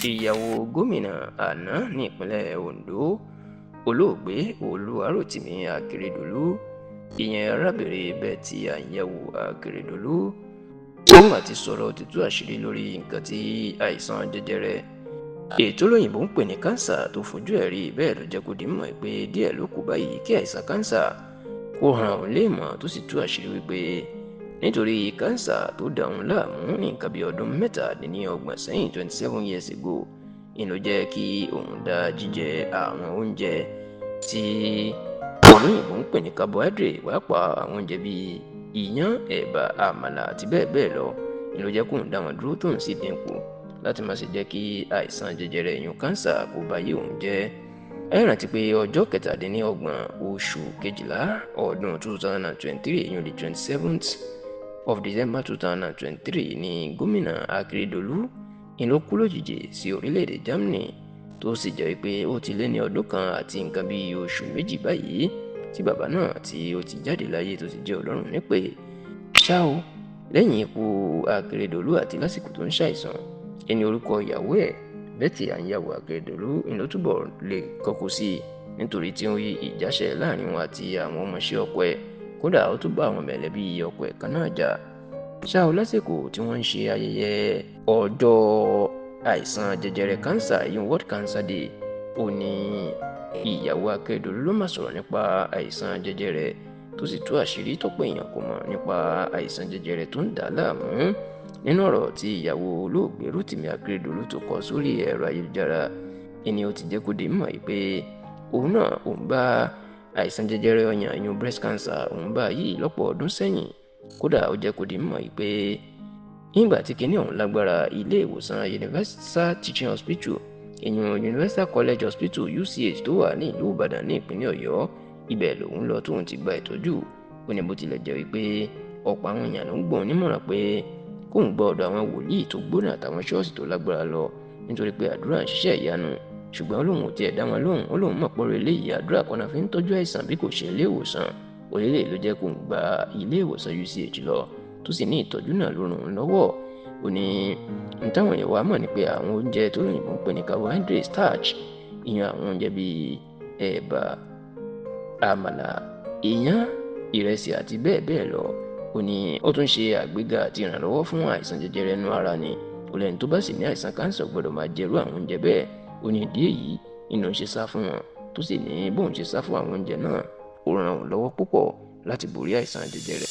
ìyàwó gómìnà àná ní ìpínlẹ̀ Ondo olóògbé Olúwarótìmí Akérédolú ìyẹn arábìnrin Betty Anyanwu Akérédolú òun àti sọ̀rọ̀ títú àṣírí lórí nǹkan tí àìsàn jẹjẹrẹ ètò olóyìnbó ń pè ní kánsà tó fojú ẹ̀ rí bẹ́ẹ̀ ló jẹ́ kó di mọ̀ pé díẹ̀ ló kù báyìí kí àìsàn kánsà kó hàn òun léèmọ̀ tó sì tú àṣírí wípé nítorí kánsà tó dà òun láàmú ní nǹkan bí ọdún 27 sẹ́yìn 27 years ago ìlú jẹ́ kí òun dá jíjẹ àwọn oúnjẹ tí olóyìnbó ń pè ní carbohydrate pàápàá àwọn oúnjẹ bíi iyán, ẹ̀bà, àmàlà àti bẹ́ẹ̀ bẹ́ẹ̀ lọ ìlú jẹ́ kóun dá wọn dúró tóun sì dínkù láti má ṣe jẹ́ kí àìsàn jẹjẹrẹ ìyún kánsà kó ba ayé òun jẹ́. ẹ rántí pé ọjọ́ 27 oṣù kejìlá ọdún 2023 ìyún the 27th of December 2023 ni gómìnà Akérédolú ìlú kú lójijì sí orílẹ̀-èdè Germany tó sì jẹ́ pé ó ti lé ní ọdún kan àti nǹkan bíi oṣù méjì báyìí tí bàbá náà tí ó ti jáde láyé tó ti jẹ́ Ọlọ́run nípè. ṣá o lẹ́yìn ikú Akérédolú àti lásìkò tó ń ṣàìsàn ẹni orúkọ ìyàwó ẹ̀ Betty Anyanwu Akérédolú ìlú túbọ̀ lè kọ́kọ́ sí i nítorí tí ó yí ìjáṣẹ̀ láàrin wọn àti àwọn ọmọọṣẹ́ ọkọ ẹ̀ kódà ó tún bá àwọn mẹ̀lẹ́bí ọkọ ẹ̀ kan náà jà. ṣá o lásìkò tí wọ́n ń ṣe ayẹyẹ ọjọ́ àìsàn jẹjẹrẹ kánsà ìyún World Cancer Day ó ní ìyàwó Akérédolú ló máa sọ̀rọ̀ nípa àìsàn jẹjẹrẹ tó sì tú àṣírí tọ́pọ̀ èèyàn kò mọ̀ nípa àìsàn jẹjẹrẹ tó ń dà á láàmú nínú ọ̀rọ̀ tí ìyàwó olóògbé Rótìmí Akérédolú tó kọ sórí ẹ̀rọ ayélujára ẹni ó ti jẹ́ kó di mọ̀ pé òun náà òun bá àìsàn jẹjẹrẹ ọyàn ìyún breast cancer òun bá yìí lọ́pọ̀ ọdún sẹ́yìn kódà ó jẹ́ kó di mọ̀ pé nígbà tí kinní ọ̀hún lágbára ilé ìwòsàn Universal Teaching Hospital ìyún Universal College Hospital UCH tó wà ní ìlú Ìbàdàn ní ìpínlẹ̀ Ọ̀yọ́ ibẹ̀ lòun lọ tóun ti gba ìtọ́jú ó ní bó tilẹ̀ jẹ́ wípé ọ̀pọ̀ àwọn èèyàn ló ń gbọ́n nímọ̀ràn pé kóun gbọ́ ọ̀dọ̀ àwọn wòlíì tó gbóná àtàwọn ṣọ́ọ̀ṣì tó lágbára lọ nítorí pé àdúrà ń ṣiṣẹ́ ìyanu ṣùgbọ́n Ọlọ́run ò tiẹ̀ dá wọn lóhùn ó lóun mọ̀ pọ́rọ̀ eléyìí àdúrà kan náà fi ń tọ́jú àìsàn bí kò ṣe ilé ìwòsàn orílẹ̀ ló jẹ́ kóun gba ilé ìwòsàn UCH lọ tó sì ní ìtọ́jú náà ló ràn án lọ́wọ́ ó ní n táwọn èèyàn wá mọ̀ ni pé àwọn oúnjẹ tó lóyìnbó ń pè ní carbohydrate starch ìyẹn àwọn oúnjẹ bíi ẹ̀bà, àmàlà, iyán, ìrẹsì àti bẹ́ẹ̀ bẹ́ẹ̀ lọ ó ní ó tún ṣe àgbéga àti ìrànlọ́wọ́ fún àìsàn jẹjẹrẹ inú ara ni ó lẹ́ni tó bá sì ní àìsàn kánsà gbọ́dọ̀ máa jẹrú àwọn oúnjẹ bẹ́ẹ̀ ó ní ìdí èyí nínú ṣe sá fún wọn tó sì ní bóun ṣe sá fún àwọn oúnjẹ náà ó ràn án lọ́wọ́ púpọ̀ láti borí àìsàn jẹjẹrẹ.